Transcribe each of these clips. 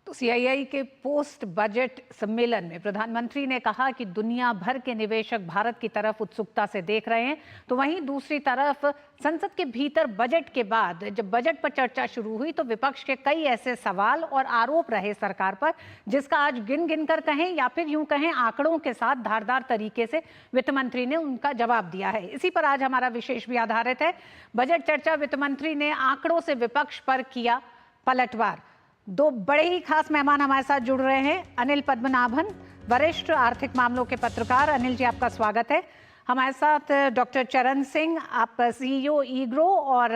तो सीआईआई के post budget सम्मेलन में प्रधानमंत्री ने कहा कि दुनिया भर के निवेशक भारत की तरफ उत्सुकता से देख रहे हैं। तो वहीं दूसरी तरफ संसद के भीतर बजट के बाद जब बजट पर चर्चा शुरू हुई तो विपक्ष के कई ऐसे सवाल और आरोप रहे सरकार पर, जिसका आज गिन गिन कर कहें या फिर यूं कहें आंकड़ों के साथ धारदार तरीके से वित्त मंत्री ने उनका जवाब दिया है। इसी पर आज हमारा विशेष भी आधारित है। बजट चर्चा, वित्त मंत्री ने आंकड़ों से विपक्ष पर किया पलटवार। दो बड़े ही खास मेहमान हमारे साथ जुड़ रहे हैं। अनिल पद्मनाभन, वरिष्ठ आर्थिक मामलों के पत्रकार। अनिल जी, आपका स्वागत है। हमारे साथ डॉक्टर चरण सिंह, आप सीईओ ईग्रो और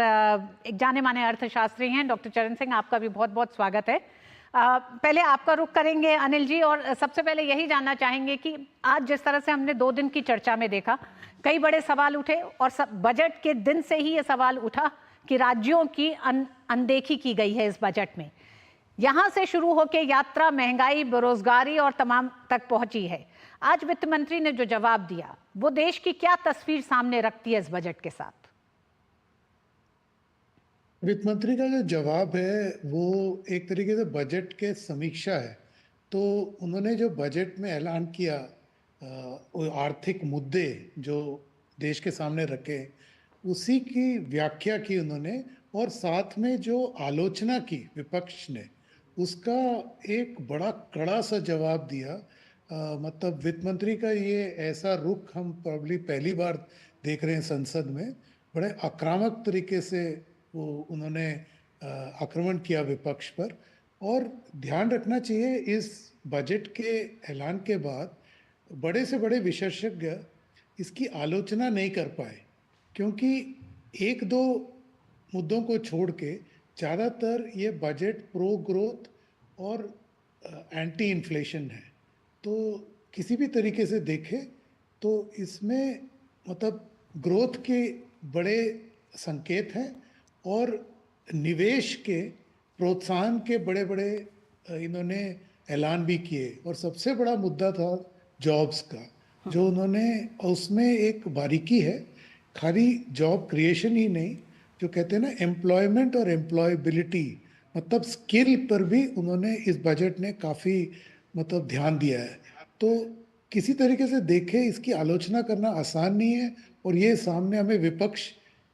एक जाने माने अर्थशास्त्री हैं। डॉक्टर चरण सिंह, आपका भी बहुत बहुत स्वागत है। पहले आपका रुख करेंगे अनिल जी, और सबसे पहले यही जानना चाहेंगे कि आज जिस तरह से हमने 2 दिन की चर्चा में देखा, कई बड़े सवाल उठे और बजट के दिन से ही ये सवाल उठा कि राज्यों की अनदेखी की गई है इस बजट में। यहां से शुरू होकर यात्रा, महंगाई, बेरोजगारी और तमाम तक पहुंची है। आज वित्त मंत्री ने जो जवाब दिया वो देश की क्या तस्वीर सामने रखती है इस बजट के साथ? वित्त मंत्री का जो जवाब है वो एक तरीके से बजट के समीक्षा है। तो उन्होंने जो बजट में ऐलान किया, वो आर्थिक मुद्दे जो देश के सामने रखे, उसी की व्याख्या की उन्होंने, और साथ में जो आलोचना की विपक्ष ने, उसका एक बड़ा कड़ा सा जवाब दिया। मतलब वित्त मंत्री का ये ऐसा रुख हम प्रॉब्ली पहली बार देख रहे हैं संसद में। बड़े आक्रामक तरीके से वो उन्होंने आक्रमण किया विपक्ष पर। और ध्यान रखना चाहिए, इस बजट के ऐलान के बाद बड़े से बड़े विशेषज्ञ इसकी आलोचना नहीं कर पाए, क्योंकि एक दो मुद्दों को छोड़ के ज़्यादातर ये बजट प्रो ग्रोथ और एंटी इन्फ्लेशन है। तो किसी भी तरीके से देखें तो इसमें मतलब ग्रोथ के बड़े संकेत हैं और निवेश के प्रोत्साहन के बड़े बड़े इन्होंने ऐलान भी किए। और सबसे बड़ा मुद्दा था जॉब्स का, जो उन्होंने, उसमें एक बारीकी है, खाली जॉब क्रिएशन ही नहीं, जो कहते हैं ना एम्प्लॉयमेंट और एम्प्लॉयबिलिटी, मतलब स्किल पर भी उन्होंने इस बजट ने काफ़ी मतलब ध्यान दिया है। तो किसी तरीके से देखें, इसकी आलोचना करना आसान नहीं है। और ये सामने हमें विपक्ष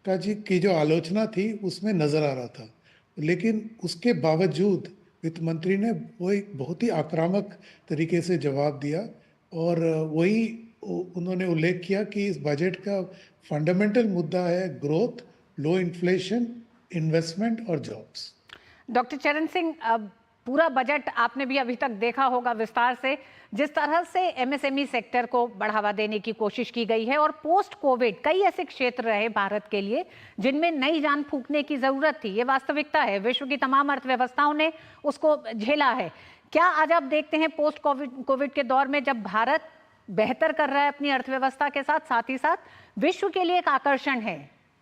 का जी की जो आलोचना थी उसमें नज़र आ रहा था, लेकिन उसके बावजूद वित्त मंत्री ने वो एक बहुत ही आक्रामक तरीके से जवाब दिया। और वही उन्होंने उल्लेख किया कि इस बजट का फंडामेंटल मुद्दा है ग्रोथ, लो इन्फ्लेशन, इन्वेस्टमेंट और जॉब्स। डॉक्टर चरण सिंह, पूरा बजट आपने भी अभी तक देखा होगा विस्तार से, जिस तरह से एमएसएमई सेक्टर को बढ़ावा देने की कोशिश की गई है। और पोस्ट कोविड कई ऐसे क्षेत्र रहे भारत के लिए जिनमें नई जान फूंकने की जरूरत थी। ये वास्तविकता है, विश्व की तमाम अर्थव्यवस्थाओं ने उसको झेला है। क्या आज आप देखते हैं पोस्ट कोविड के दौर में जब भारत बेहतर कर रहा है अपनी अर्थव्यवस्था के साथ, साथ ही साथ विश्व के लिए एक आकर्षण है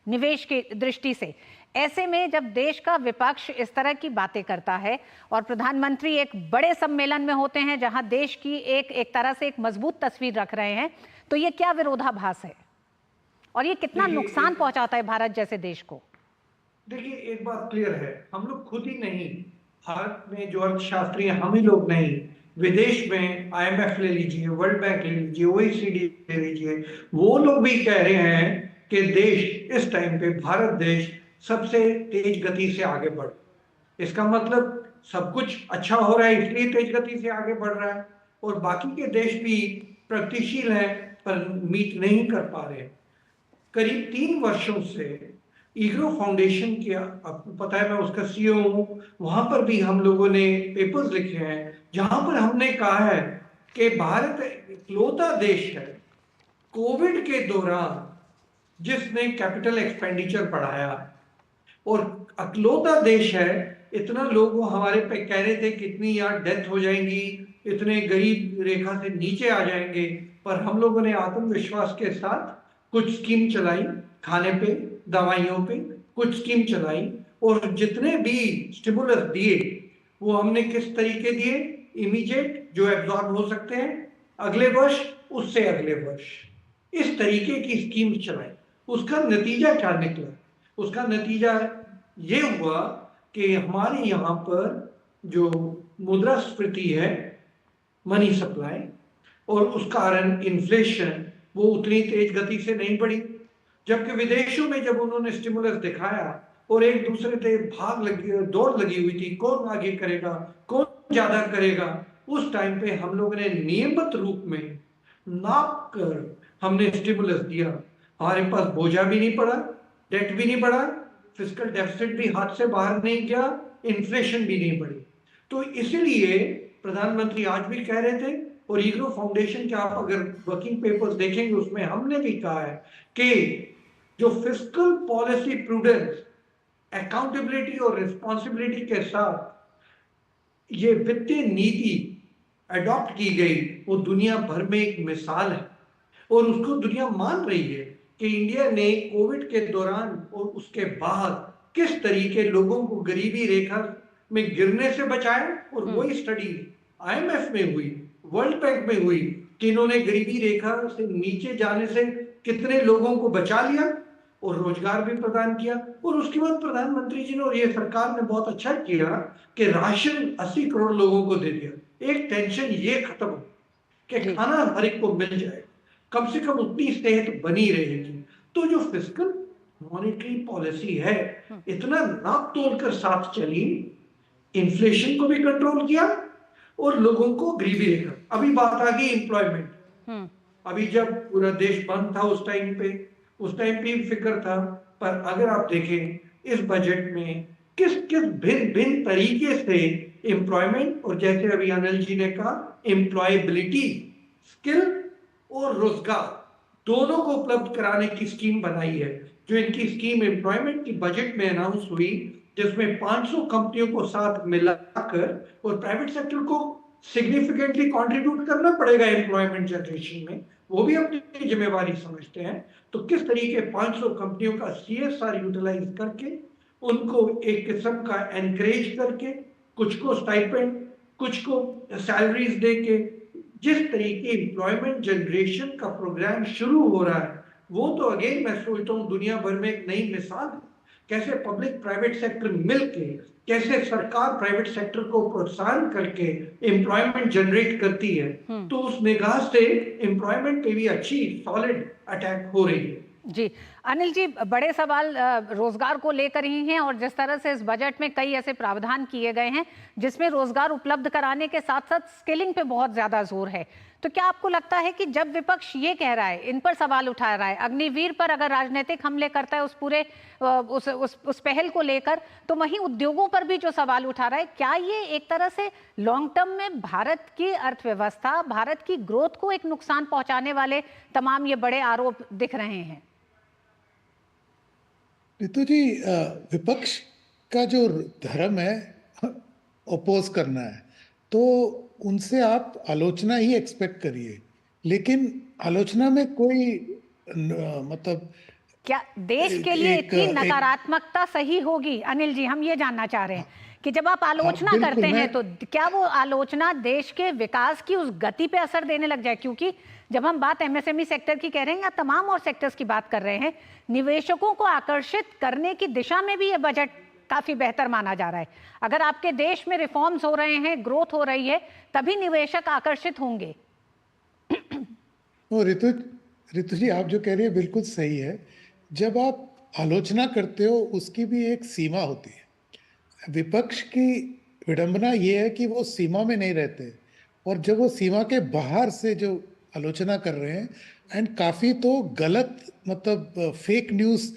निवेश की दृष्टि से, ऐसे में जब देश का विपक्ष इस तरह की बातें करता है और प्रधानमंत्री एक बड़े सम्मेलन में होते हैं जहां देश की एक तरह से एक मजबूत तस्वीर रख रहे हैं, तो ये क्या विरोधाभास है और ये कितना नुकसान पहुंचाता है भारत जैसे देश को? देखिए, एक बात क्लियर है, हम लोग खुद ही नहीं, भारत में जो अर्थशास्त्री हैं हम ही लोग नहीं, विदेश में आईएमएफ ले लीजिए, वर्ल्ड बैंक ले लीजिए, ओईसीडी ले लीजिए, वो लोग भी कह रहे हैं कि देश इस टाइम पे, भारत देश सबसे तेज गति से आगे बढ़। इसका मतलब सब कुछ अच्छा हो रहा है इसलिए तेज गति से आगे बढ़ रहा है, और बाकी के देश भी प्रगतिशील हैं पर मीट नहीं कर पा रहे। करीब 3 वर्षों से ईग्रो फाउंडेशन की, आपको पता है मैं उसका सीईओ हूं, वहां पर भी हम लोगों ने पेपर्स लिखे हैं जहां पर हमने कहा है कि भारत इकलौता देश है कोविड के दौरान जिसने कैपिटल एक्सपेंडिचर बढ़ाया, और इकलौता देश है, इतना लोग हमारे पे कह रहे थे कितनी यार डेथ हो जाएंगी, इतने गरीब रेखा से नीचे आ जाएंगे, पर हम लोगों ने आत्मविश्वास के साथ कुछ स्कीम चलाई, खाने पे, दवाइयों पे कुछ स्कीम चलाई, और जितने भी स्टिमुलस दिए वो हमने किस तरीके दिए, इमीडिएट, जो एब्जॉर्ब हो सकते हैं, अगले वर्ष, उससे अगले वर्ष, इस तरीके की स्कीम चलाई। उसका नतीजा क्या निकला? उसका नतीजा ये हुआ कि हमारे यहाँ पर जो मुद्रास्फीति है, मनी सप्लाई, और उस कारण इन्फ्लेशन वो उतनी तेज गति से नहीं बढ़ी। जबकि विदेशों में जब उन्होंने स्टिमुलस दिखाया और एक दूसरे से दौड़ लगी हुई थी, कौन आगे करेगा, कौन ज्यादा करेगा, उस टाइम पे हम लोगों ने नियमित रूप में नाप कर हमने स्टिमुलस दिया। हमारे पास बोझा भी नहीं पड़ा, डेट भी नहीं बढ़ा, फिस्कल डेफिसिट भी हाथ से बाहर नहीं गया, इन्फ्लेशन भी नहीं बढ़ी। तो इसलिए प्रधानमंत्री आज भी कह रहे थे, और ईग्रो फाउंडेशन के आप अगर वर्किंग पेपर्स देखेंगे उसमें हमने भी कहा है कि जो फिस्कल पॉलिसी प्रूडेंस, अकाउंटेबिलिटी और रिस्पॉन्सिबिलिटी के साथ ये वित्तीय नीति अडॉप्ट की गई, वो दुनिया भर में एक मिसाल है और उसको दुनिया मान रही है कि इंडिया ने कोविड के दौरान और उसके बाद किस तरीके लोगों को गरीबी रेखा में गिरने से बचाया। और वही स्टडी आईएमएफ में हुई, वर्ल्ड बैंक में हुई कि इन्होंने गरीबी रेखा से नीचे जाने से कितने लोगों को बचा लिया और रोजगार भी प्रदान किया। और उसके बाद प्रधानमंत्री जी ने और ये सरकार ने बहुत अच्छा किया कि राशन 80 करोड़ लोगों को दे दिया। एक टेंशन ये खत्म हो कि खाना हर एक को मिल जाए, कम से कम उतनी सेहत बनी रहेगी। तो जो फिस्कल मॉनेटरी पॉलिसी है, इतना नाप तोल कर साथ चली, इन्फ्लेशन को भी कंट्रोल किया और लोगों को गरीबी रेखा। अभी बात आ गई एम्प्लॉयमेंट। अभी जब पूरा देश बंद था उस टाइम पे फिक्र था, पर अगर आप देखें इस बजट में किस किस भिन्न भिन्न तरीके से एम्प्लॉयमेंट, और जैसे अभी अनिल जी ने कहा एम्प्लॉयबिलिटी, स्किल और रोजगार दोनों को उपलब्ध कराने की स्कीम बनाई है। जो इनकी स्कीम एम्प्लॉयमेंट की बजट में अनाउंस हुई, जिसमें 500 कंपनियों को साथ मिलाकर, और प्राइवेट सेक्टर को सिग्निफिकेंटली कंट्रीब्यूट करना पड़ेगा एम्प्लॉयमेंट जनरेशन में, वो भी अपनी जिम्मेवारी समझते हैं। तो किस तरीके 500 कंपनियों का सीएसआर यूटिलाइज करके उनको एक किस्म का एनकरेज करके, कुछ को स्टाइपेंड, कुछ को सैलरीज दे के, जिस तरीके एम्प्लॉयमेंट जनरेशन का प्रोग्राम शुरू हो रहा है, वो तो अगेन मैं सोचता हूँ दुनिया भर में एक नई मिसाल है। कैसे पब्लिक प्राइवेट सेक्टर मिलके, कैसे सरकार प्राइवेट सेक्टर को प्रोत्साहन करके एम्प्लॉयमेंट जनरेट करती है। तो उस निगाह से एम्प्लॉयमेंट पे भी अच्छी सॉलिड अटैक हो रही है। जी अनिल जी, बड़े सवाल रोजगार को लेकर ही हैं, और जिस तरह से इस बजट में कई ऐसे प्रावधान किए गए हैं जिसमें रोजगार उपलब्ध कराने के साथ साथ स्किलिंग पे बहुत ज्यादा जोर है, तो क्या आपको लगता है कि जब विपक्ष ये कह रहा है, इन पर सवाल उठा रहा है, अग्निवीर पर अगर राजनीतिक हमले करता है उस पूरे उस पहल को लेकर, तो वहीं उद्योगों पर भी जो सवाल उठा रहा है, क्या ये एक तरह से लॉन्ग टर्म में भारत की अर्थव्यवस्था, भारत की ग्रोथ को एक नुकसान पहुंचाने वाले तमाम ये बड़े आरोप दिख रहे हैं? रितु जी, विपक्ष का जो धर्म है ओपोज करना है, तो उनसे आप आलोचना ही एक्सपेक्ट करिए, लेकिन आलोचना में कोई मतलब क्या देश के लिए इतनी नकारात्मकता सही होगी? अनिल जी, हम ये जानना चाह रहे हैं कि जब आप आलोचना करते हैं तो क्या वो आलोचना देश के विकास की उस गति पे असर देने लग जाए? क्योंकि जब हम बात एमएसएमई सेक्टर की कह रहे हैं या तमाम और सेक्टर्स की बात कर रहे हैं, निवेशकों को आकर्षित करने की दिशा में भी ये बजट काफी बेहतर माना जा रहा है। अगर आपके देश में रिफॉर्म्स हो रहे हैं, ग्रोथ हो रही है, तभी निवेशक आकर्षित होंगे। रितु जी, आप जो कह रही है बिल्कुल सही है। जब आप आलोचना करते हो उसकी भी एक सीमा होती है। विपक्ष की विडंबना ये है कि वो सीमा में नहीं रहते, और जब वो सीमा के बाहर से जो आलोचना कर रहे हैं, एंड काफ़ी तो गलत, मतलब फेक न्यूज़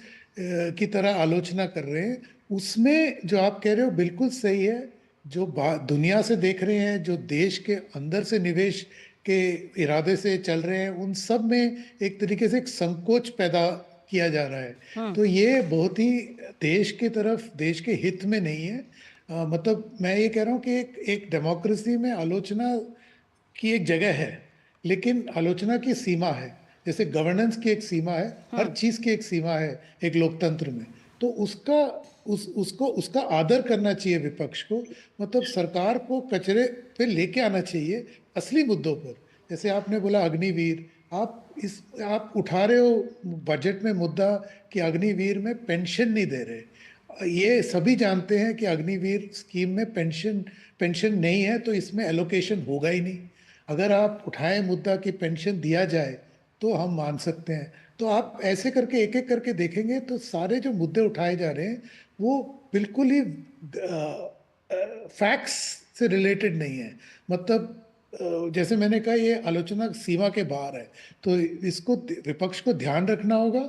की तरह आलोचना कर रहे हैं, उसमें जो आप कह रहे हो बिल्कुल सही है। जो दुनिया से देख रहे हैं, जो देश के अंदर से निवेश के इरादे से चल रहे हैं, उन सब में एक तरीके से एक संकोच पैदा किया जा रहा है। तो ये बहुत ही देश की तरफ, देश के हित में नहीं है। मतलब मैं ये कह रहा हूँ कि एक डेमोक्रेसी में आलोचना की एक जगह है, लेकिन आलोचना की सीमा है। जैसे गवर्नेंस की एक सीमा है, हर चीज की एक सीमा है एक लोकतंत्र में। तो उसका आदर करना चाहिए विपक्ष को। मतलब सरकार को कचरे पे लेके आना चाहिए असली मुद्दों पर। जैसे आपने बोला अग्निवीर, आप उठा रहे हो बजट में मुद्दा कि अग्निवीर में पेंशन नहीं दे रहे। ये सभी जानते हैं कि अग्निवीर स्कीम में पेंशन पेंशन नहीं है तो इसमें एलोकेशन होगा ही नहीं। अगर आप उठाएं मुद्दा कि पेंशन दिया जाए तो हम मान सकते हैं। तो आप ऐसे करके एक एक करके देखेंगे तो सारे जो मुद्दे उठाए जा रहे हैं वो बिल्कुल ही फैक्ट्स से रिलेटेड नहीं है। मतलब जैसे मैंने कहा ये आलोचना सीमा के बाहर है। तो इसको विपक्ष को ध्यान रखना होगा।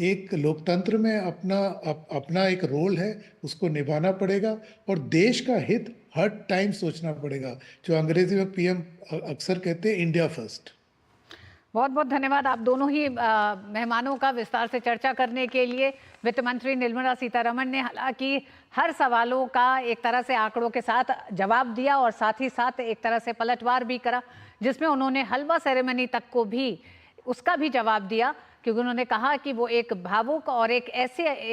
एक लोकतंत्र में अपना एक रोल है, उसको निभाना पड़ेगा और देश का हित हर टाइम सोचना पड़ेगा। जो अंग्रेजी में पीएम अक्सर कहते हैं, इंडिया फर्स्ट। बहुत बहुत धन्यवाद आप दोनों ही मेहमानों का विस्तार से चर्चा करने के लिए। वित्त मंत्री निर्मला सीतारमण ने हालांकि हर सवालों का एक तरह से आंकड़ों के साथ जवाब दिया और साथ ही साथ एक तरह से पलटवार भी करा, जिसमें उन्होंने हलवा सेरेमनी तक को भी उसका भी जवाब दिया, क्योंकि उन्होंने कहा कि वो एक भावुक और एक ऐसे